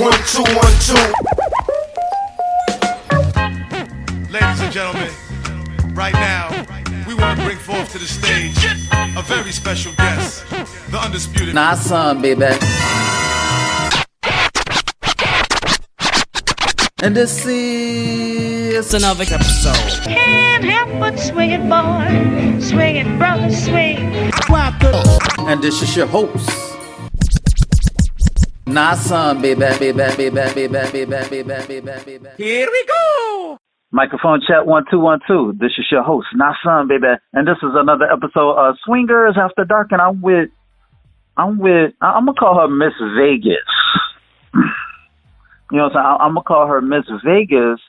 1-2-1-2. Ladies and gentlemen, right now, we want to bring forth to the stage a very special guest, the undisputed. Nah, son, baby. And this is another episode. Can't help but swing it, boy. Swing it, brother, swing. And this is your host. Nah, son, baby. Here we go. Microphone check 1-2-1-2. This is your host, Nasan, baby, and this is another episode of Swingers After Dark, and I'm gonna call her Miss Vegas. You know what I'm saying? I'm gonna call her Miss Vegas,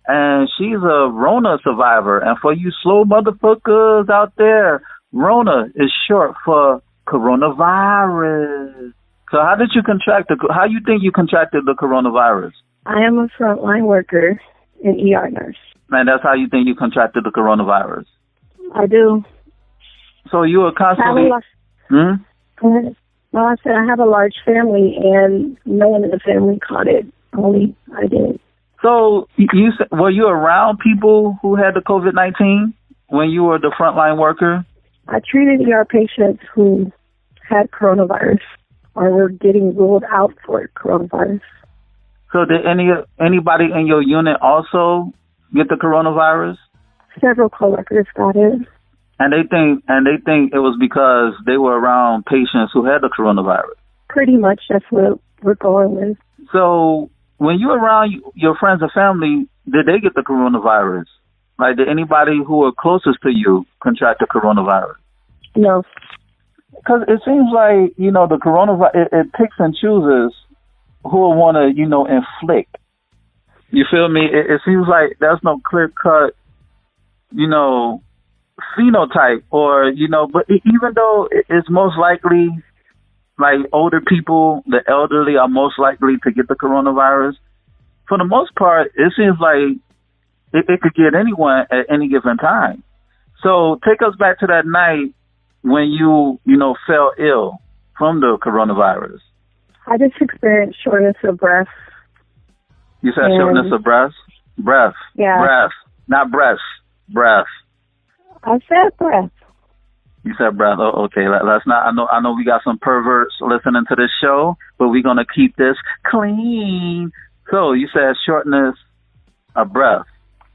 and she's a Rona survivor. And for you slow motherfuckers out there, Rona is short for coronavirus. So how did you how you think you contracted the coronavirus? I am a frontline worker. An ER nurse. And that's how you think you contracted the coronavirus? I do. So you were constantly... Well, I said I have a large family, and no one in the family caught it. Only I did. So were you around people who had the COVID-19 when you were the frontline worker? I treated ER patients who had coronavirus or were getting ruled out for coronavirus. So did anybody in your unit also get the coronavirus? Several coworkers got it. And they think it was because they were around patients who had the coronavirus. Pretty much that's what we're going with. So when you were around your friends and family, did they get the coronavirus? Like, did anybody who were closest to you contract the coronavirus? No. Because it seems like, the coronavirus, it picks and chooses who will want to, inflict. You feel me? It seems like there's no clear-cut, phenotype or, but even though it's most likely, like older people, the elderly are most likely to get the coronavirus, for the most part, it seems like it could get anyone at any given time. So take us back to that night when you fell ill from the coronavirus. I just experienced shortness of breath. You said shortness of breath? Breath. Yeah. Breath. Not breath. Breath. I said breath. You said breath. Oh, okay. Let's not. I know we got some perverts listening to this show, but we're gonna keep this clean. So you said shortness of breath.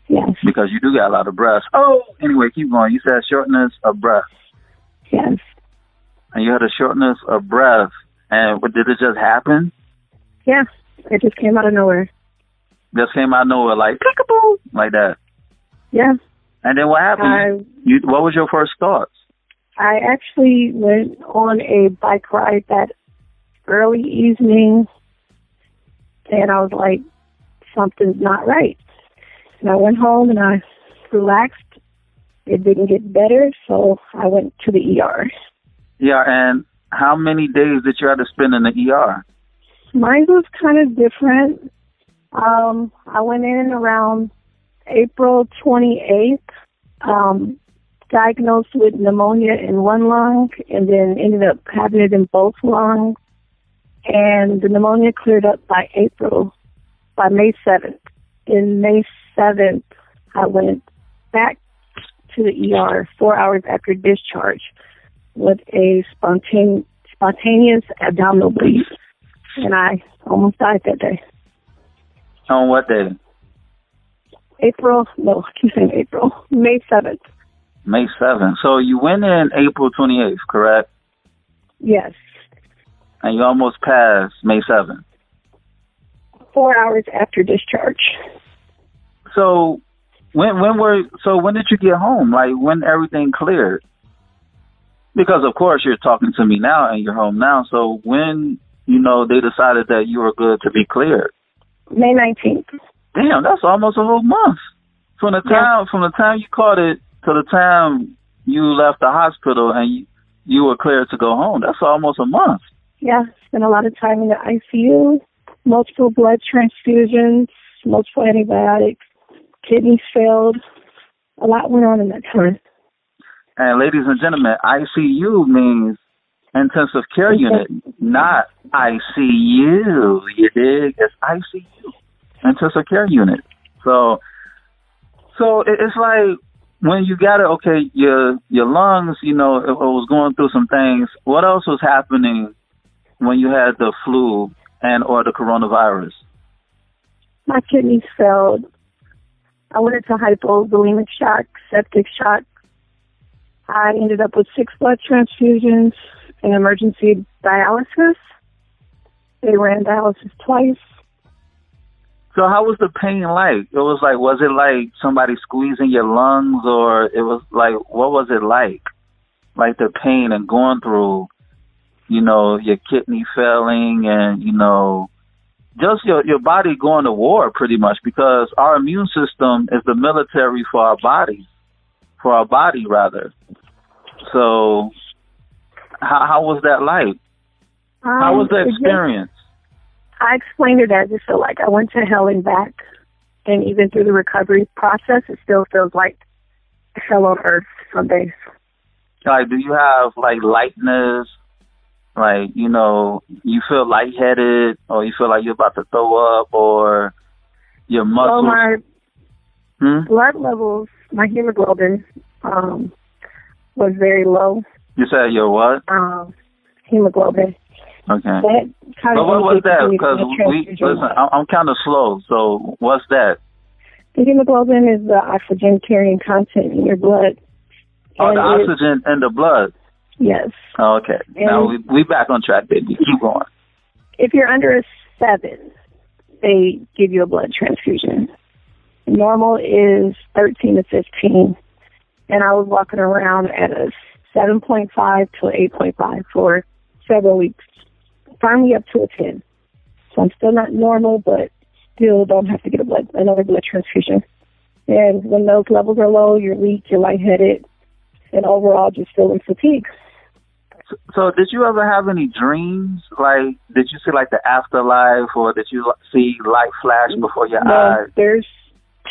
Yes. Because you do got a lot of breath. Oh, anyway, keep going. You said shortness of breath. Yes. And you had a shortness of breath. And did it just happen? Yeah, it just came out of nowhere. Just came out of nowhere, like peekaboo, like that. Yeah. And then what happened? What was your first thoughts? I actually went on a bike ride that early evening, and I was like, something's not right. And I went home and I relaxed. It didn't get better, so I went to the ER. Yeah, and how many days did you have to spend in the ER? Mine was kind of different. I went in around April 28th, diagnosed with pneumonia in one lung, and then ended up having it in both lungs. And the pneumonia cleared up by May 7th. In May 7th, I went back to the ER 4 hours after discharge with a spontaneous abdominal bleed, and I almost died that day. On what day? May 7th. May 7th. So you went in April 28th, correct? Yes. And you almost passed May 7th. 4 hours after discharge. So when did you get home? Like, when everything cleared? Because, of course, you're talking to me now and you're home now. So when, they decided that you were good to be cleared? May 19th. Damn, that's almost a whole month. From the time you caught it to the time you left the hospital and you were cleared to go home, that's almost a month. Yeah, spent a lot of time in the ICU, multiple blood transfusions, multiple antibiotics, kidneys failed. A lot went on in that time. And ladies and gentlemen, ICU means intensive care unit, not ICU. You dig? It's ICU, intensive care unit. So it's like when you got it. Okay, your lungs. You know, it was going through some things. What else was happening when you had the flu and or the coronavirus? My kidneys failed. I went into hypovolemic shock, septic shock. I ended up with 6 blood transfusions and emergency dialysis. They ran dialysis twice. So how was the pain like? Was it like somebody squeezing your lungs, or it was like, what was it like? Like the pain and going through, you know, your kidney failing and, you know, just your body going to war pretty much, because our immune system is the military for our body rather. So how was that like? How was the experience? I explained it as if so, like I went to hell and back, and even through the recovery process, it still feels like hell on earth some days. Like, do you have like lightness? Like, you know, you feel lightheaded, or you feel like you're about to throw up, or your muscles? Well, my blood levels, my hemoglobin was very low. You said your what? Hemoglobin. Okay. That kind but what was that? Because listen, I'm kind of slow. So what's that? The hemoglobin is the oxygen carrying content in your blood. Oh, the oxygen in the blood. Yes. Oh, okay. And now we back on track, baby. Keep going. If you're under a 7, they give you a blood transfusion. Normal is 13 to 15, and I was walking around at a 7.5 to 8.5 for several weeks. Finally up to a 10. So I'm still not normal, but still don't have to get another blood transfusion. And when those levels are low, you're weak, you're lightheaded, and overall just feeling fatigue. So did you ever have any dreams? Like, did you see like the afterlife, or did you see light flash before your eyes? There's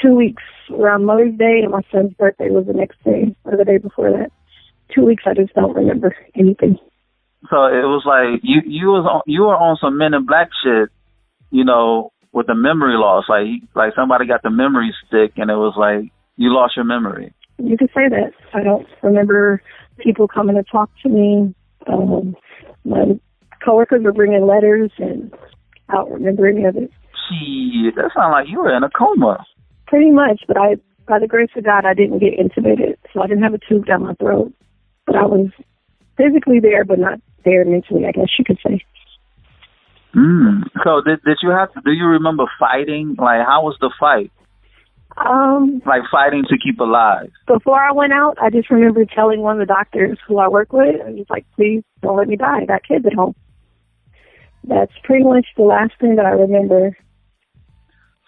2 weeks around Mother's Day, and my son's birthday was the next day, or the day before that. 2 weeks, I just don't remember anything. So it was like you were on some Men in Black shit, you know, with the memory loss. Like somebody got the memory stick, and it was like you lost your memory. You could say that. I don't remember people coming to talk to me. My coworkers were bringing letters, and I don't remember any of it. Gee, that sounds like you were in a coma. Pretty much, but by the grace of God, I didn't get intubated, so I didn't have a tube down my throat. But I was physically there, but not there mentally, I guess you could say. So did you do you remember fighting? Like, how was the fight? Like fighting to keep alive. Before I went out, I just remember telling one of the doctors who I work with, and he's like, please don't let me die. I got kids at home. That's pretty much the last thing that I remember.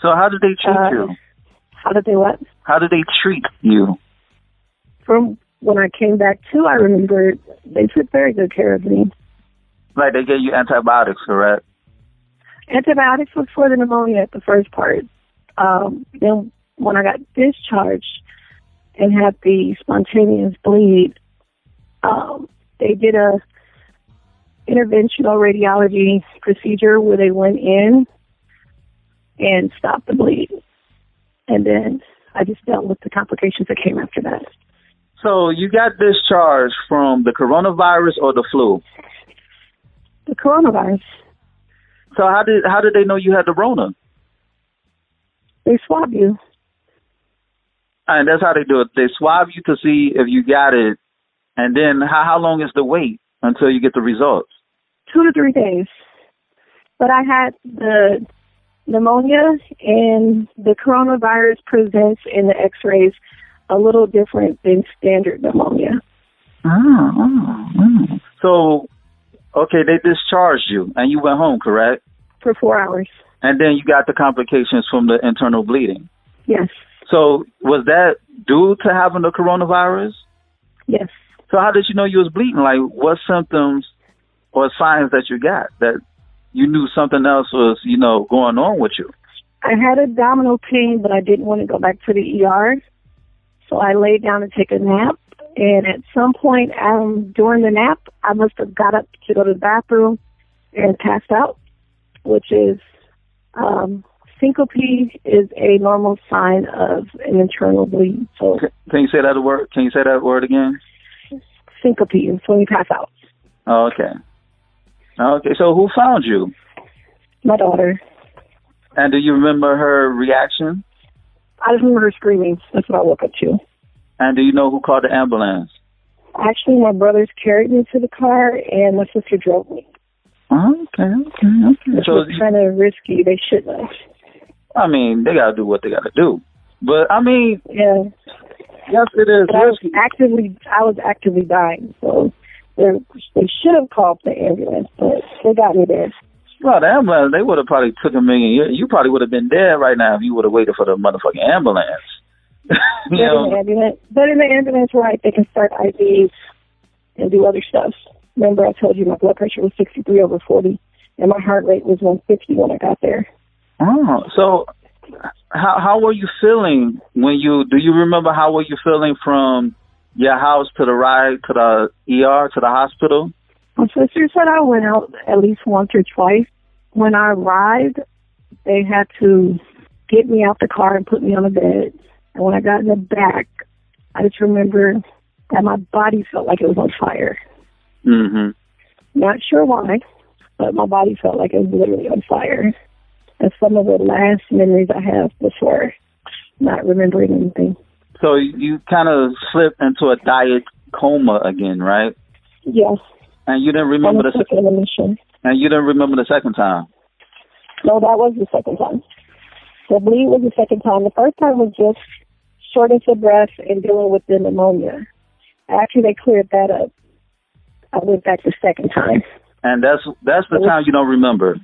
So how did they treat you? How did they what? How did they treat you? From when I came back too, I remember they took very good care of me. Like they gave you antibiotics, correct? Antibiotics was for the pneumonia at the first part. Then when I got discharged and had the spontaneous bleed, they did a interventional radiology procedure where they went in and stopped the bleed. And then I just dealt with the complications that came after that. So you got discharged from the coronavirus or the flu? The coronavirus. So how did they know you had the Rona? They swab you. And that's how they do it. They swab you to see if you got it. And then how long is the wait until you get the results? 2 to 3 days. But I had the pneumonia, and the coronavirus presents in the x-rays a little different than standard pneumonia. So, okay, they discharged you, and you went home, correct? For 4 hours. And then you got the complications from the internal bleeding. Yes. So was that due to having the coronavirus? Yes. So how did you know you was bleeding? Like, what symptoms or signs that you got that you knew something else was, you know, going on with you? I had abdominal pain, but I didn't want to go back to the ER. So I laid down to take a nap. And at some point during the nap, I must have got up to go to the bathroom and passed out, which is syncope is a normal sign of an internal bleed. So Can you say that word? Can you say that word again? syncope is when you pass out. Oh, okay. Okay. So who found you? My daughter. And do you remember her reaction? I just remember her screaming. That's what I woke up to. And do you know who called the ambulance? Actually, my brothers carried me to the car, and my sister drove me. Oh, okay. Which was kind of risky. They shouldn't have. I mean, they got to do what they got to do. But, I mean, Yeah. yes, it is But risky. I was actively dying, so they should have called the ambulance, but they got me there. Well, the ambulance, they would have probably took a million years. You probably would have been dead right now if you would have waited for the motherfucking ambulance. You know? But in the ambulance, right, they can start IVs and do other stuff. Remember I told you my blood pressure was 63/40, and my heart rate was 150 when I got there. Oh, so how were you feeling when do you remember how were you feeling from your house to the ride to the ER, to the hospital? My sister said I went out at least once or twice. When I arrived, they had to get me out the car and put me on a bed. And when I got in the back, I just remember that my body felt like it was on fire. Mm-hmm. Not sure why, but my body felt like it was literally on fire. That's some of the last memories I have before not remembering anything. So you kind of slipped into a diet coma again, right? Yes. And you didn't remember the second admission. And you didn't remember the second time. No, that was the second time. The bleed was the second time. The first time was just shortness of breath and dealing with the pneumonia. After they cleared that up, I went back the second time. And that's the time you don't remember.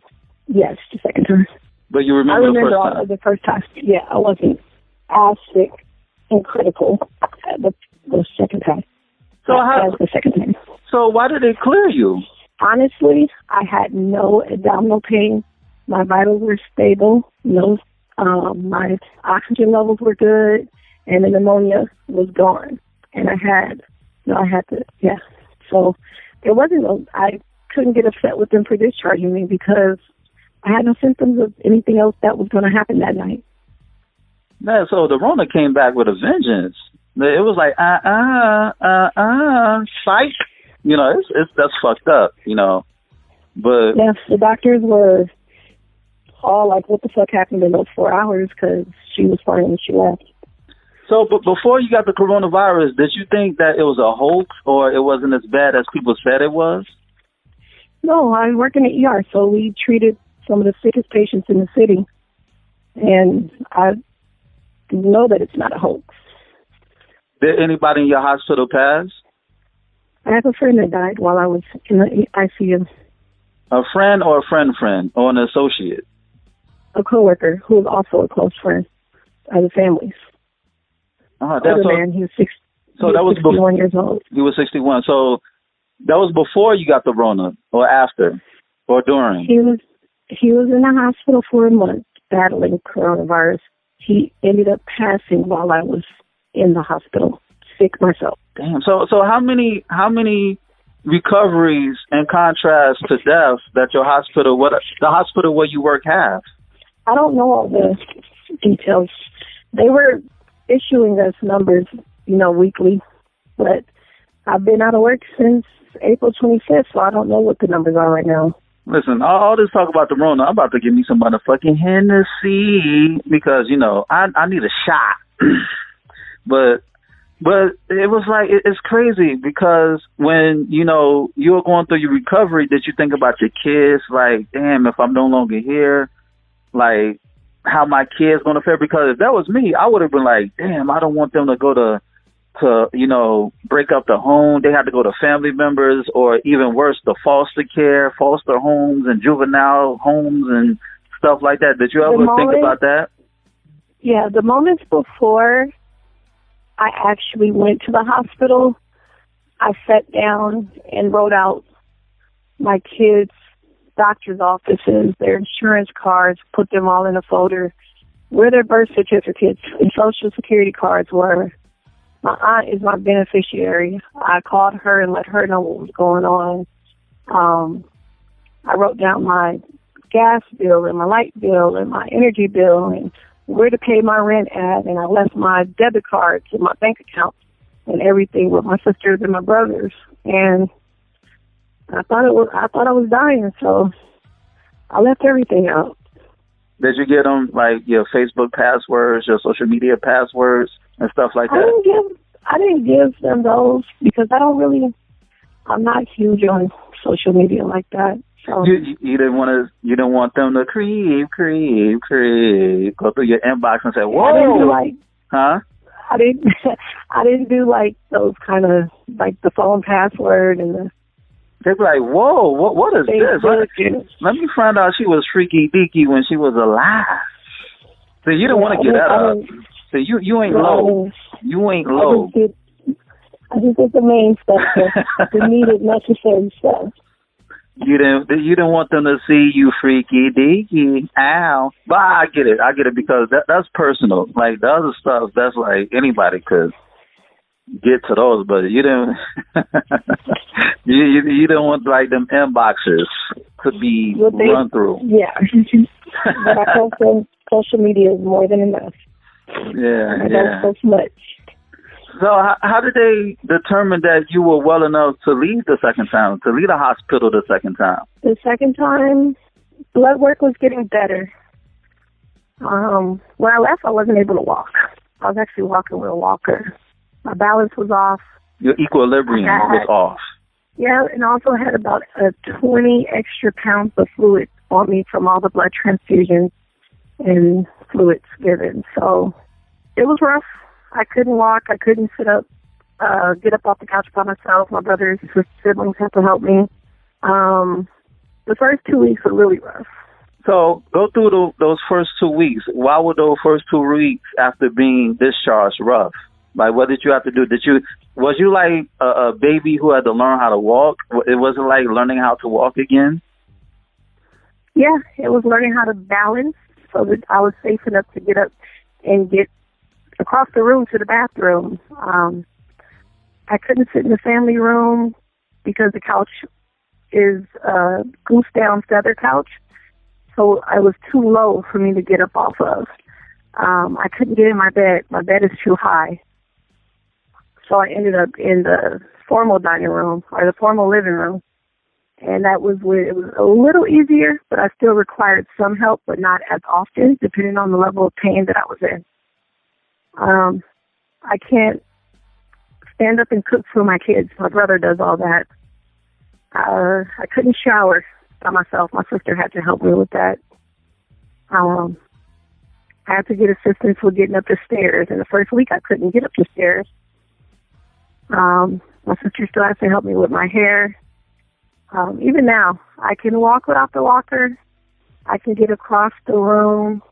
Yes, the second time. But you remember, the first time. Yeah, I wasn't as sick and critical at the second time. So that was the second time. So why did they clear you? Honestly, I had no abdominal pain. My vitals were stable. No, my oxygen levels were good, and the pneumonia was gone. And I had to. So there wasn't I couldn't get upset with them for discharging me because I had no symptoms of anything else that was going to happen that night. Yeah, so the Rona came back with a vengeance. It was like, psych. You know, that's fucked up, you know. But yes, the doctors were all like, what the fuck happened in those 4 hours? Because she was fine when she left. So, but before you got the coronavirus, did you think that it was a hoax or it wasn't as bad as people said it was? No, I work in the ER, so we treated some of the sickest patients in the city. And I know that it's not a hoax. Did anybody in your hospital pass? I have a friend that died while I was in the ICU. A friend or a friend or an associate? A coworker who was also a close friend of the family's. Man, he was 61 years old. He was 61. So that was before you got the Rona, or after, or during? He was in the hospital for a month battling coronavirus. He ended up passing while I was in the hospital, sick myself. Damn. So how many recoveries in contrast to deaths that your hospital, the hospital where you work, have? I don't know all the details. They were issuing us numbers, weekly, but I've been out of work since April 25th, so I don't know what the numbers are right now. Listen, all this talk about the Rona, I'm about to give me some motherfucking Hennessy because, I need a shot. But it was like, it's crazy because when, you were going through your recovery, did you think about your kids? Like, damn, if I'm no longer here, like, how my kids going to fare? Because if that was me, I would have been like, damn, I don't want them to go to break up the home. They had to go to family members, or even worse, the foster care, foster homes and juvenile homes and stuff like that. Did you ever think about that? Yeah, the moments before I actually went to the hospital, I sat down and wrote out my kids' doctor's offices, their insurance cards, put them all in a folder, where their birth certificates and Social Security cards were. My aunt is my beneficiary. I called her and let her know what was going on. I wrote down my gas bill and my light bill and my energy bill and where to pay my rent at, and I left my debit cards in my bank account and everything with my sisters and my brothers. And I thought I was dying, so I left everything out. Did you get them, like, your Facebook passwords, your social media passwords, and stuff like that? I didn't give them those because I'm not huge on social media like that. So You didn't want them to creep, go through your inbox and say, whoa. I didn't do huh? I didn't do like those kind of, like the phone password and the. They'd be like, whoa, what is this? Let me find out she was freaky deaky when she was alive. So you didn't want to get that up. So you ain't low. You ain't low. I just did the main stuff, the needed, necessary stuff. You didn't want them to see you freaky deaky. Ow. But I get it because that's personal. Like the other stuff, that's like anybody could get to those, but you didn't. you didn't want like them inboxes to be run through. Yeah, but I told social media is more than enough. Yeah, I don't post much. So how did they determine that you were well enough to leave the second time, to leave the hospital the second time? The second time, blood work was getting better. When I left, I wasn't able to walk. I was actually walking with a walker. My balance was off. Your equilibrium was off. Yeah, and I also had about 20 extra pounds of fluid on me from all the blood transfusions and fluids given. So it was rough. I couldn't walk. I couldn't get up off the couch by myself. My brothers and siblings had to help me. The first 2 weeks were really rough. So go through those first 2 weeks. Why were those first 2 weeks after being discharged rough? Like, what did you have to do? Was you like a baby who had to learn how to walk? It wasn't like learning how to walk again? Yeah, it was learning how to balance so that I was safe enough to get up and get across the room to the bathroom. I couldn't sit in the family room because the couch is a goose down feather couch, so I was too low for me to get up off of. I couldn't get in my bed. My bed is too high. So I ended up in the formal dining room or the formal living room. And that was where it was a little easier, but I still required some help, but not as often, depending on the level of pain that I was in. I can't stand up and cook for my kids. My brother does all that. I couldn't shower by myself. My sister had to help me with that. I had to get assistance with getting up the stairs. In the first week, I couldn't get up the stairs. My sister still has to help me with my hair. Even now, I can walk without the walker. I can get across the room,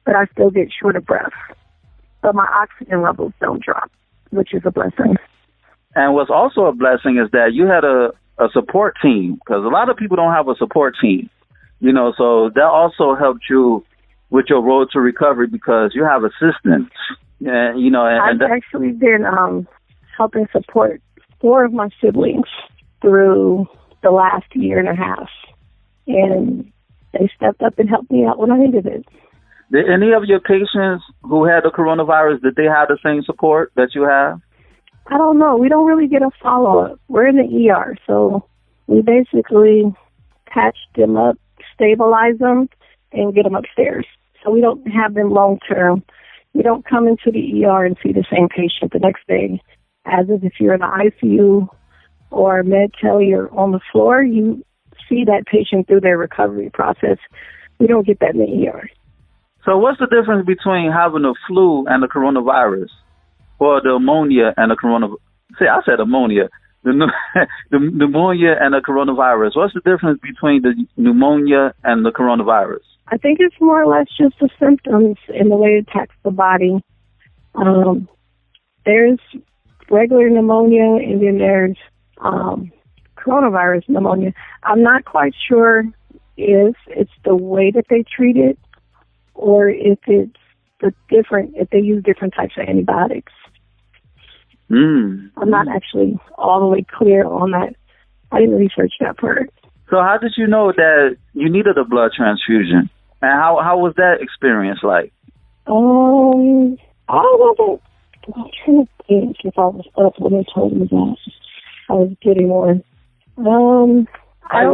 but I still get short of breath. But my oxygen levels don't drop, which is a blessing. And what's also a blessing is that you had a support team, because a lot of people don't have a support team, so that also helped you with your road to recovery because you have assistance. I've actually been helping support 4 of my siblings through the last year and a half, and they stepped up and helped me out when I needed it. Did any of your patients who had the coronavirus, did they have the same support that you have? I don't know. We don't really get a follow-up. We're in the ER, so we basically patch them up, stabilize them, and get them upstairs. So we don't have them long-term. We don't come into the ER and see the same patient the next day. As if you're in the ICU or med-tel, you're on the floor, you see that patient through their recovery process. We don't get that in the ER. So what's the difference between having the flu and the coronavirus, or the pneumonia and the coronavirus? See, I said ammonia. The pneumonia and the coronavirus. What's the difference between the pneumonia and the coronavirus? I think it's more or less just the symptoms and the way it attacks the body. There's regular pneumonia, and then there's coronavirus pneumonia. I'm not quite sure if it's the way that they treat it or if it's if they use different types of antibiotics. I'm not actually all the way clear on that. I didn't research that part. So how did you know that you needed a blood transfusion? And how was that experience like? I wasn't. I'm trying to think if I was up when they told me that I was getting one.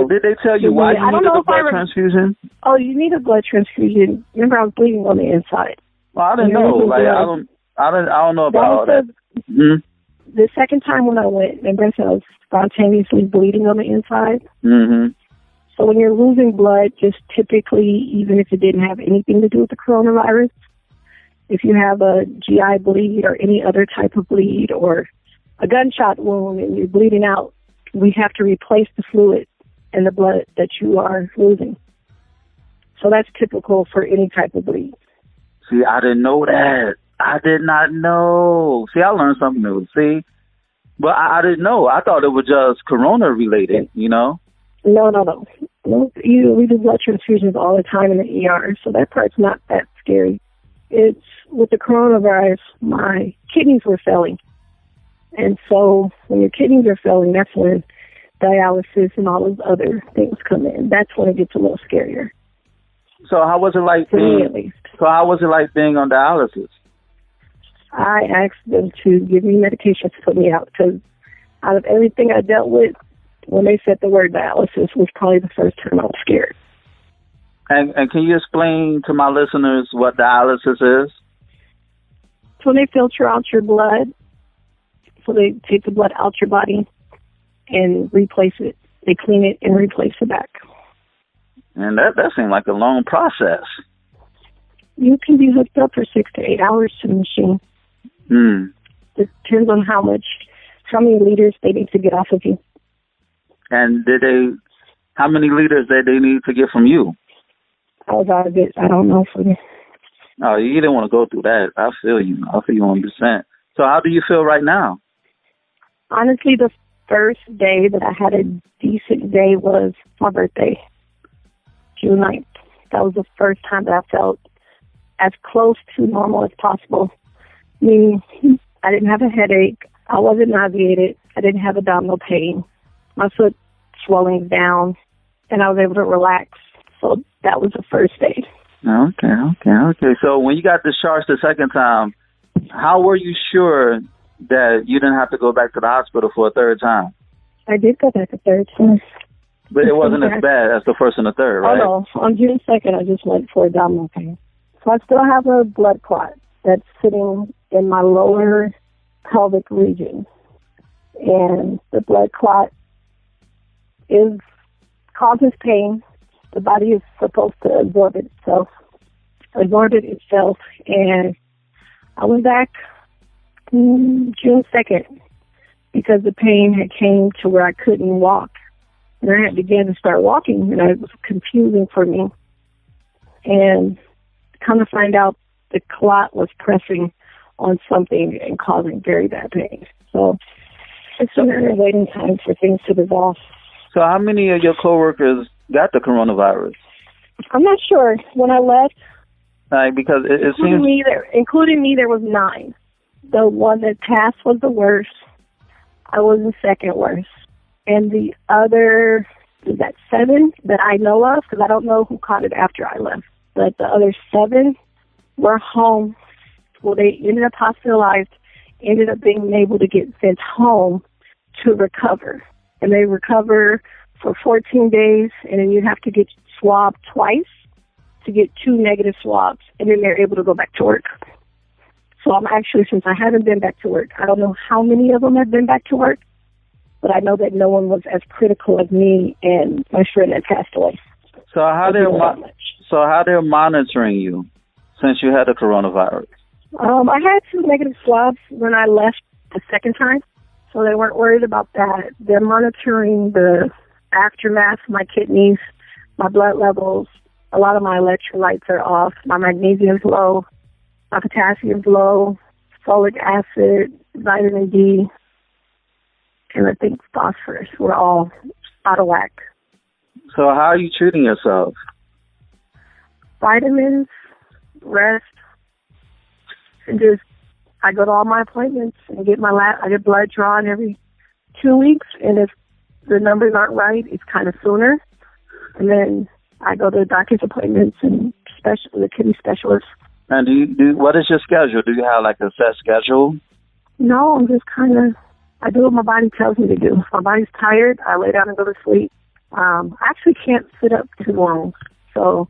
Did they tell you why you needed a blood transfusion? Oh, you need a blood transfusion. Remember, I was bleeding on the inside. Well, I didn't know. Like, I don't know about all that. Mm-hmm. The second time when I went, remember I said I was spontaneously bleeding on the inside? Mm-hmm. So when you're losing blood, just typically, even if it didn't have anything to do with the coronavirus, if you have a GI bleed or any other type of bleed or a gunshot wound and you're bleeding out, we have to replace the fluid in the blood that you are losing. So that's typical for any type of bleed. See, I didn't know that. I did not know. See, I learned something new. See? But I didn't know. I thought it was just corona related, you know? No. We do blood transfusions all the time in the ER, so that part's not that scary. It's with the coronavirus, my kidneys were failing. And so when your kidneys are failing, that's when dialysis and all those other things come in. That's when it gets a little scarier. So how was it like me, at least. So how was it like being on dialysis? I asked them to give me medication to put me out because out of everything I dealt with, when they said the word dialysis was probably the first time I was scared. And can you explain to my listeners what dialysis is? So they filter out your blood. So they take the blood out your body and replace it. They clean it and replace it back. And that seemed like a long process. You can be hooked up for 6 to 8 hours to the machine. It depends on how many liters they need to get off of you. And how many liters did they need to get from you? I was out of it. I don't know for you. Oh, you didn't want to go through that. I feel you 100%. So how do you feel right now? Honestly, the first day that I had a decent day was my birthday, June 9th. That was the first time that I felt as close to normal as possible. Meaning, I didn't have a headache. I wasn't nauseated. I didn't have abdominal pain. My foot swelling down, and I was able to relax. So that was the first day. Okay. So when you got discharged the second time, how were you sure that you didn't have to go back to the hospital for a third time? I did go back a third time. But it wasn't as bad as the first and the third, right? Oh, no. On June 2nd, I just went for abdominal pain. So I still have a blood clot that's sitting in my lower pelvic region. And the blood clot causes pain. The body is supposed to absorb it itself. And I went back June 2nd because the pain had came to where I couldn't walk. And I had began to start walking, and it was confusing for me. And come to find out, the clot was pressing on something and causing very bad pain. So it's a matter of waiting time for things to dissolve. So how many of your coworkers got the coronavirus? I'm not sure. When I left, because it seems... Including me, there was 9. The one that passed was the worst. I was the second worst. And the other, is that 7 that I know of? Because I don't know who caught it after I left. But the other 7 were home. Well, they ended up hospitalized, ended up being able to get sent home to recover. And they recover for 14 days, and then you have to get swabbed twice to get 2 negative swabs, and then they're able to go back to work. So I'm actually, since I haven't been back to work, I don't know how many of them have been back to work, but I know that no one was as critical as me and my friend that passed away. So how they're monitoring you since you had the coronavirus? I had 2 negative swabs when I left the second time, so they weren't worried about that. They're monitoring the aftermath of my kidneys, my blood levels. A lot of my electrolytes are off. My magnesium's low. My potassium's low. Folic acid, vitamin D, and I think phosphorus were all out of whack. So how are you treating yourself? Vitamins, rest, and I go to all my appointments and get I get blood drawn every 2 weeks, and if the numbers aren't right, it's kind of sooner. And then I go to doctor's appointments and the kidney specialist. And what is your schedule? Do you have like a set schedule? No, I'm just kind of, I do what my body tells me to do. If my body's tired, I lay down and go to sleep. I actually can't sit up too long. So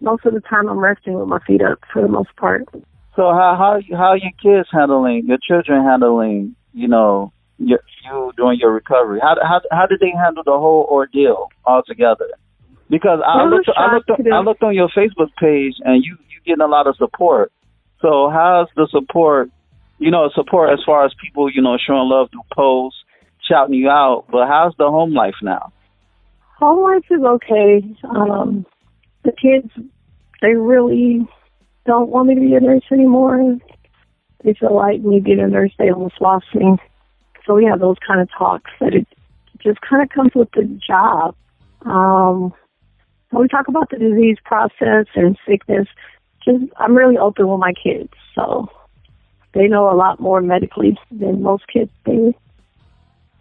most of the time I'm resting with my feet up for the most part. So how are your kids handling, your children handling, you doing your recovery? How did they handle the whole ordeal altogether? Because I looked on your Facebook page and you getting a lot of support. So how's the support? Support as far as people showing love through posts, shouting you out. But how's the home life now? Home life is okay. The kids, they really don't want me to be a nurse anymore. They feel like me being a nurse, they almost lost me. So we have those kind of talks that it just kind of comes with the job. When we talk about the disease process and sickness, I'm really open with my kids. So they know a lot more medically than most kids do.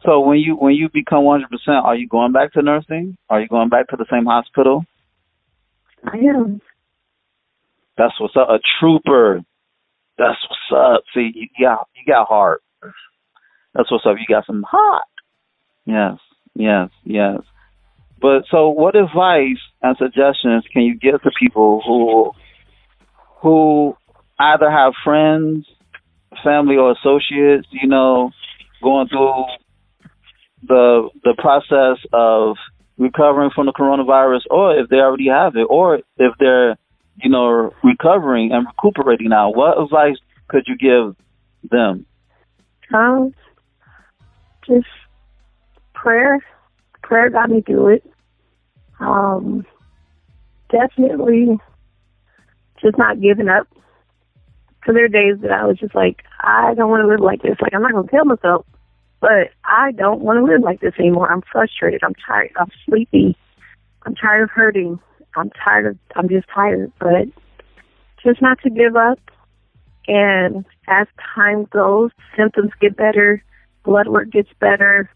So when you become 100%, are you going back to nursing? Are you going back to the same hospital? I am. That's what's up. A trooper. That's what's up. See, you got heart. That's what's up. You got some heart. Yes. But so what advice and suggestions can you give to people who either have friends, family, or associates, going through the process of recovering from the coronavirus, or if they already have it, or if they're, recovering and recuperating now? What advice could you give them? Just prayer. Prayer got me through it. Definitely just not giving up. Because there are days that I was just like, I don't want to live like this. Like, I'm not going to kill myself, but I don't want to live like this anymore. I'm frustrated. I'm tired. I'm sleepy. I'm tired of hurting. I'm just tired. But just not to give up. And as time goes, symptoms get better. Blood work gets better.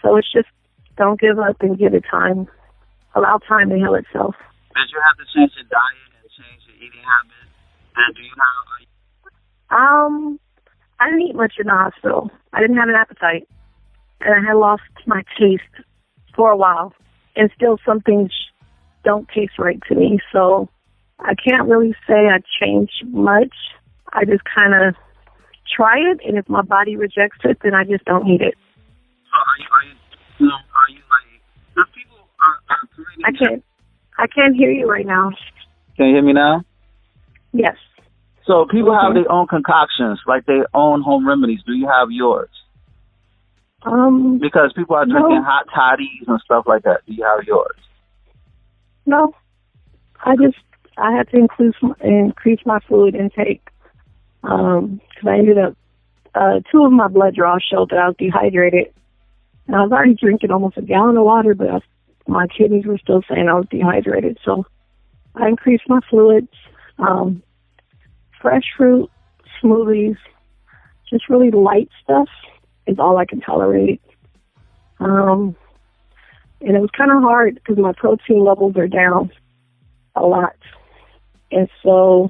So it's just don't give up and give it time. Allow time to heal itself. Did you have to change your diet and change your eating habits? And do you have... I didn't eat much in the hospital. I didn't have an appetite. And I had lost my taste for a while. And still some things don't taste right to me. So I can't really say I changed much. I just kind of try it, and if my body rejects it, then I just don't eat it. So are you like, the people are creating... I can't hear you right now. Can you hear me now? Yes. So people have their own concoctions, like their own home remedies. Do you have yours? Because people are drinking hot toddies and stuff like that. Do you have yours? No. I had to increase my fluid intake. Because I ended up, 2 of my blood draws showed that I was dehydrated. And I was already drinking almost a gallon of water, but my kidneys were still saying I was dehydrated. So I increased my fluids, fresh fruit, smoothies, just really light stuff is all I can tolerate. And it was kind of hard because my protein levels are down a lot. And so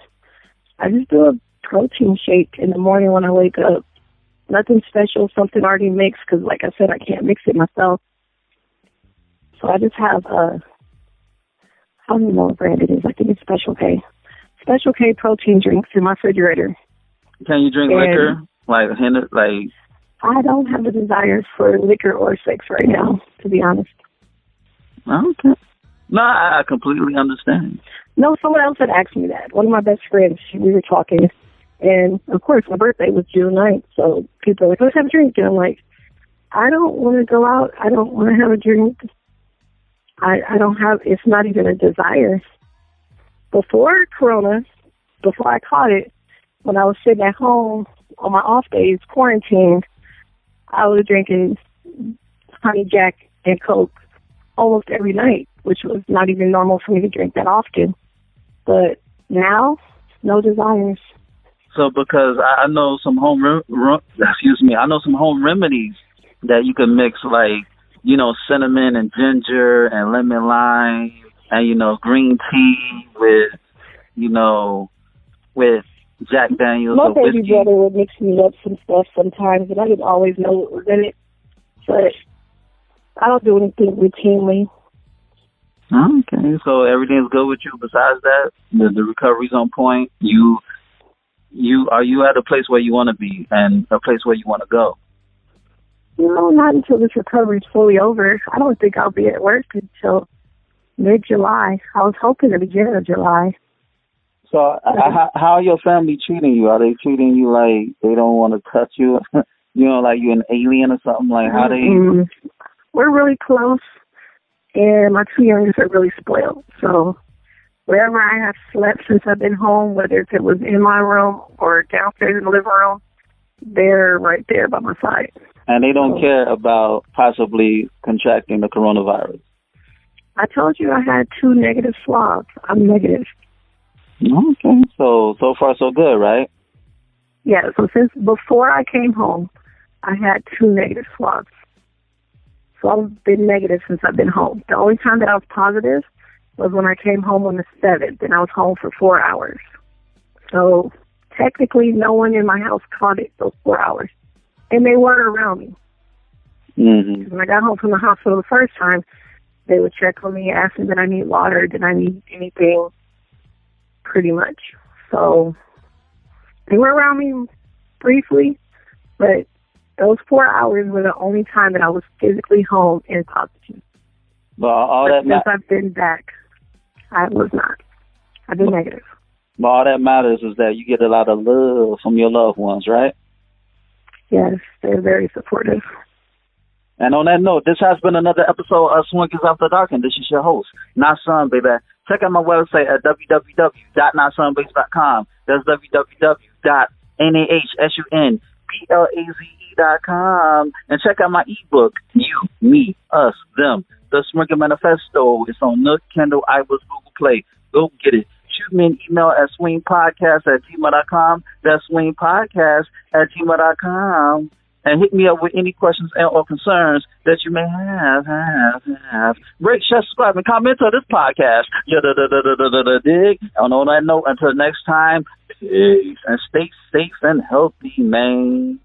I just do a protein shake in the morning when I wake up. Nothing special, something already mixed, because like I said, I can't mix it myself. So I just have I don't even know what brand it is. I think it's Special K. Special K protein drinks in my refrigerator. Can you drink liquor? Like I don't have a desire for liquor or sex right now, to be honest. Okay. No, I completely understand. No, someone else had asked me that. One of my best friends, we were talking, and of course my birthday was June 9th, so people are like, let's have a drink. And I'm like, I don't want to go out. I don't want to have a drink. I don't have, it's not even a desire. Before Corona, before I caught it, when I was sitting at home on my off days, quarantined, I was drinking Honey Jack and Coke almost every night, which was not even normal for me to drink that often. But now, no desires. So because I know some home remedies that you can mix like, you know, cinnamon and ginger and lemon lime and, you know, green tea with, you know, with Jack Daniels My or baby whiskey. brother would mix me up some stuff sometimes, and I didn't always know what was in it. But I don't do anything routinely. Okay, so everything's good with you. Besides that, the recovery's on point. Are you at a place where you want to be and a place where you want to go? No, not until this recovery's fully over. I don't think I'll be at work until mid-July. I was hoping the beginning of July. So how are your family treating you? Are they treating you like they don't want to touch you? You know, like you're an alien or something? Like how they... We're really close, and my two youngest are really spoiled. So wherever I have slept since I've been home, whether it was in my room or downstairs in the living room, they're right there by my side. And they don't care about possibly contracting the coronavirus. I told you I had 2 negative swabs. I'm negative. Okay, so far so good, right? Yeah, so since before I came home, I had 2 negative swabs. So I've been negative since I've been home. The only time that I was positive was when I came home on the 7th, and I was home for 4 hours. So technically no one in my house caught it those 4 hours. And they weren't around me. Mm-hmm. When I got home from the hospital the first time, they would check on me, ask me did I need water, did I need anything, pretty much. So they were around me briefly, but those 4 hours were the only time that I was physically home and positive. But since I've been back, I was not. I've been negative. But all that matters is that you get a lot of love from your loved ones, right? Yes, they're very supportive. And on that note, this has been another episode of Swingers After Dark, and this is your host, Nasun, baby. Check out my website at www.nasunbase.com. That's www.nahsunplaze.com. And check out my ebook, You, Me, Us, Them, The Springer Manifesto. It's on Nook, Kindle, iBooks, Google Play. Go get it. Shoot me an email at swingpodcast@gmail.com. That's swingpodcast@gmail.com. And hit me up with any questions and or concerns that you may have. Rate, share, subscribe, and comment on this podcast. Dig. And on that note, until next time, peace. And stay safe and healthy, man.